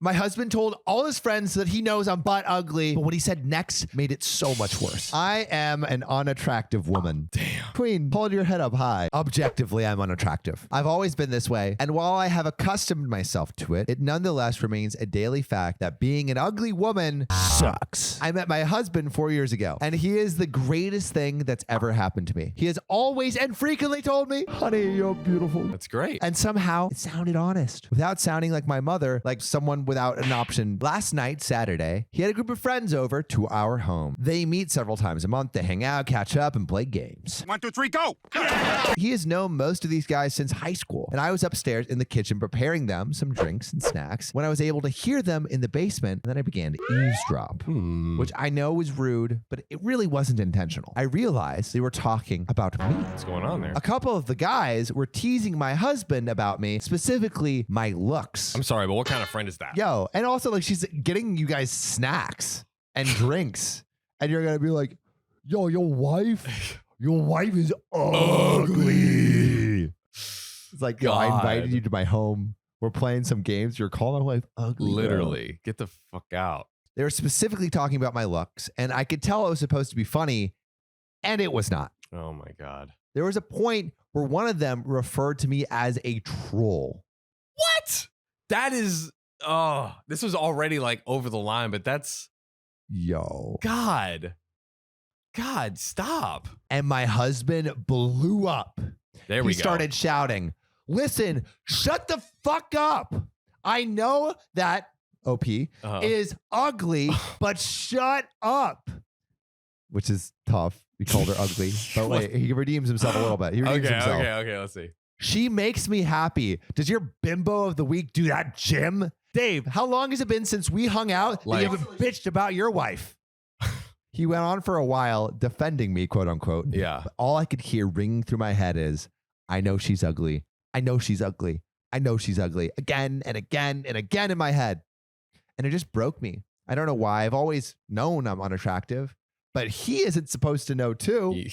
My husband told all his friends that he knows I'm butt ugly, but what he said next made it so much worse. I am an unattractive woman. Damn. Queen, hold your head up high. Objectively, I'm unattractive. I've always been this way, and while I have accustomed myself to it, it nonetheless remains a daily fact that being an ugly woman sucks. I met my husband 4 years ago, and he is the greatest thing that's ever happened to me. He has always and frequently told me, honey, you're beautiful. That's great. And somehow it sounded honest without sounding like my mother, like someone without an option. Last night, Saturday, he had a group of friends over to our home. They meet several times a month to hang out, catch up, and play games. 1, 2, 3, go! He has known most of these guys since high school, and I was upstairs in the kitchen preparing them some drinks and snacks when I was able to hear them in the basement, and then I began to eavesdrop, which I know was rude, but it really wasn't intentional. I realized they were talking about me. What's going on there? A couple of the guys were teasing my husband about me, specifically my looks. I'm sorry, but what kind of friend is that? Yo, and also like she's getting you guys snacks and drinks, and you're gonna be like, yo, your wife is ugly. It's like, yo, I invited you to my home. We're playing some games. You're calling my wife ugly. Literally. Bro. Get the fuck out. They were specifically talking about my looks, and I could tell it was supposed to be funny, and it was not. Oh my God. There was a point where one of them referred to me as a troll. What? That is, oh, this was already like over the line, but that's, Yo. God, stop. And my husband blew up. There we go. He started shouting, listen, shut the fuck up. I know that OP is ugly, but shut up. Which is tough. We called her ugly. But wait, he redeems himself a little bit. He redeems himself. Okay, let's see. She makes me happy. Does your bimbo of the week do that, Jim? Dave, how long has it been since we hung out that you haven't bitched about your wife? He went on for a while defending me, quote unquote. Yeah. But all I could hear ringing through my head is, I know she's ugly. I know she's ugly. I know she's ugly. Again and again and again in my head. And it just broke me. I don't know why. I've always known I'm unattractive, but he isn't supposed to know too.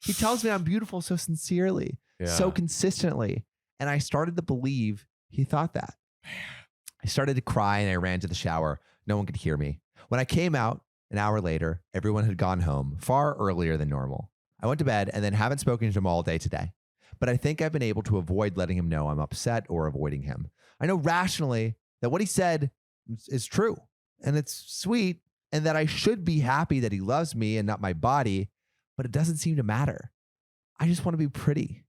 He tells me I'm beautiful so sincerely, so consistently. And I started to believe he thought that. I started to cry and I ran to the shower. No one could hear me. When I came out an hour later, everyone had gone home far earlier than normal. I went to bed and then haven't spoken to him all day today. But I think I've been able to avoid letting him know I'm upset or avoiding him. I know rationally that what he said is true and it's sweet and that I should be happy that he loves me and not my body, but it doesn't seem to matter. I just want to be pretty.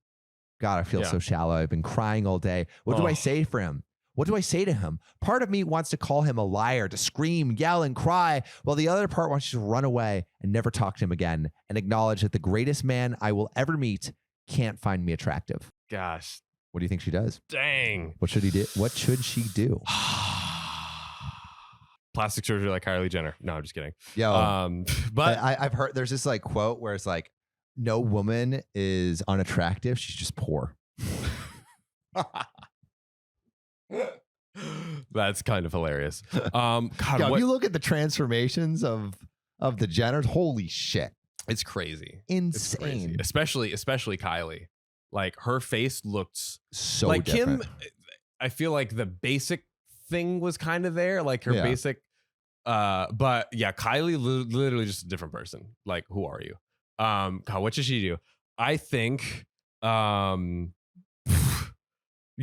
God, I feel so shallow. I've been crying all day. What do I say for him? What do I say to him? Part of me wants to call him a liar, to scream, yell, and cry, while the other part wants to run away and never talk to him again and acknowledge that the greatest man I will ever meet can't find me attractive. Gosh. What do you think she does? Dang. What should he do? What should she do? Plastic surgery like Kylie Jenner. No, I'm just kidding. Yo, but I've heard there's this like quote where it's like, no woman is unattractive. She's just poor. That's kind of hilarious. God, Yo, if you look at the transformations of the Jenners, holy shit. It's crazy. Insane. It's crazy. Especially Kylie. Like her face looks so like different. Kim. I feel like the basic thing was kind of there, like her basic. But yeah, Kylie literally just a different person. Like, who are you? God, what should she do? I think you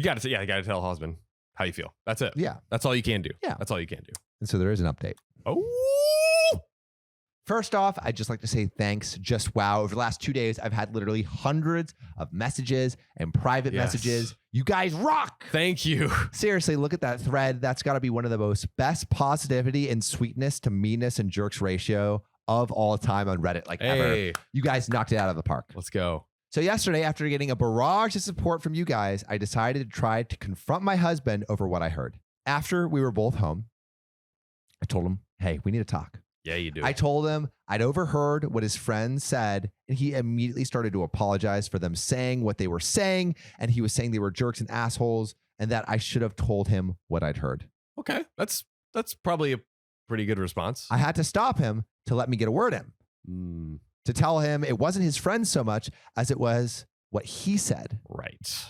gotta say, you gotta tell the husband how you feel. That's it. Yeah. That's all you can do. Yeah. That's all you can do. And so there is an update. Oh. First off, I'd just like to say thanks. Just wow. Over the last 2 days, I've had literally hundreds of messages and private messages. You guys rock. Thank you. Seriously, look at that thread. That's got to be one of the most best positivity and sweetness to meanness and jerks ratio of all time on Reddit. Like ever. You guys knocked it out of the park. Let's go. So yesterday, after getting a barrage of support from you guys, I decided to try to confront my husband over what I heard. After we were both home, I told him, hey, we need to talk. Yeah, you do. I told him I'd overheard what his friends said, and he immediately started to apologize for them saying what they were saying, and he was saying they were jerks and assholes, and that I should have told him what I'd heard. Okay, that's probably a pretty good response. I had to stop him to let me get a word in. To tell him it wasn't his friends so much as it was what he said. Right.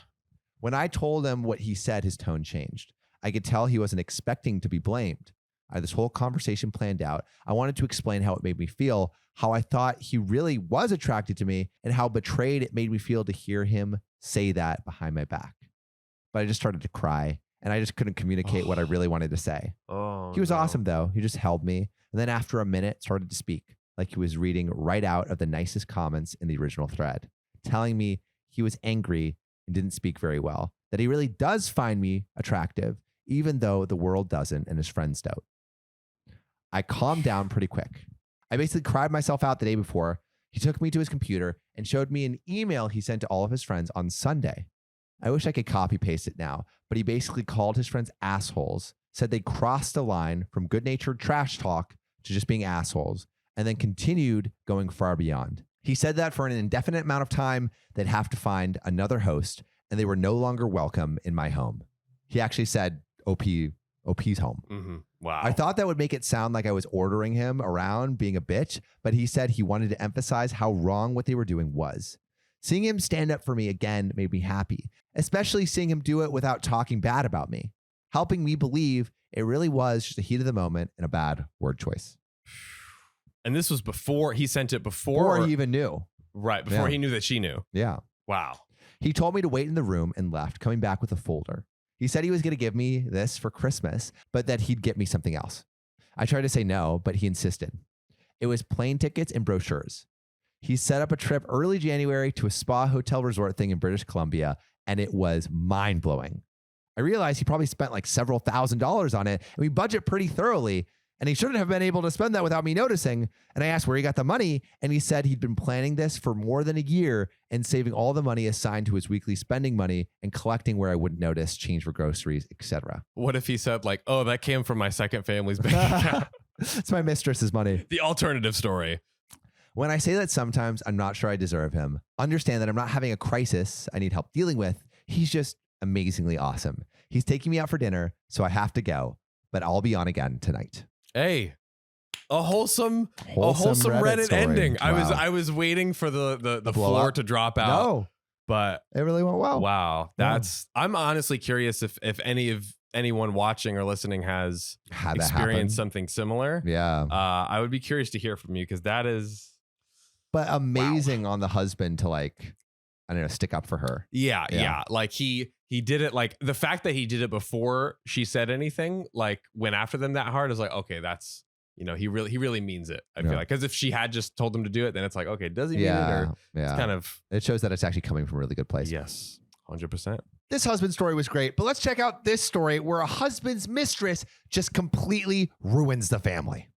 When I told him what he said, his tone changed. I could tell he wasn't expecting to be blamed. I had this whole conversation planned out. I wanted to explain how it made me feel, how I thought he really was attracted to me, and how betrayed it made me feel to hear him say that behind my back. But I just started to cry, and I just couldn't communicate what I really wanted to say. He was awesome, though. He just held me, and then after a minute, started to speak, like he was reading right out of the nicest comments in the original thread, telling me he was angry and didn't speak very well, that he really does find me attractive, even though the world doesn't and his friends don't. I calmed down pretty quick. I basically cried myself out the day before. He took me to his computer and showed me an email he sent to all of his friends on Sunday. I wish I could copy paste it now, but he basically called his friends assholes, said they crossed the line from good-natured trash talk to just being assholes, and then continued going far beyond. He said that for an indefinite amount of time, they'd have to find another host, and they were no longer welcome in my home. He actually said OP's home. Mm-hmm. Wow. I thought that would make it sound like I was ordering him around being a bitch, but he said he wanted to emphasize how wrong what they were doing was. Seeing him stand up for me again made me happy, especially seeing him do it without talking bad about me, helping me believe it really was just a heat of the moment and a bad word choice. And this was before he sent it before he even knew. Right. Before he knew that she knew. Yeah. Wow. He told me to wait in the room and left, coming back with a folder. He said he was going to give me this for Christmas, but that he'd get me something else. I tried to say no, but he insisted. It was plane tickets and brochures. He set up a trip early January to a spa hotel resort thing in British Columbia, and it was mind-blowing. I realized he probably spent like several $1,000s on it, and we budget pretty thoroughly, and he shouldn't have been able to spend that without me noticing. And I asked where he got the money, and he said he'd been planning this for more than a year and saving all the money assigned to his weekly spending money and collecting where I wouldn't notice, change for groceries, etc. What if he said like, oh, that came from my second family's bank account? It's my mistress's money. The alternative story. When I say that sometimes I'm not sure I deserve him, understand that I'm not having a crisis I need help dealing with. He's just amazingly awesome. He's taking me out for dinner, so I have to go, but I'll be on again tonight. Hey, a wholesome Reddit story. ending. Wow. I was waiting for the floor to drop out. No, but it really went well. Wow, I'm honestly curious if anyone watching or listening has experienced something similar. Yeah, I would be curious to hear from you because that is. But amazing on the husband to like, I don't know, stick up for her. Yeah. Like he did it, like the fact that he did it before she said anything, like went after them that hard is like, okay, that's, you know, he really means it. I feel like, because if she had just told him to do it, then it's like, okay, does he mean it? Or it's kind of, it shows that it's actually coming from a really good place. Yes, 100%. This husband story was great, but let's check out this story where a husband's mistress just completely ruins the family.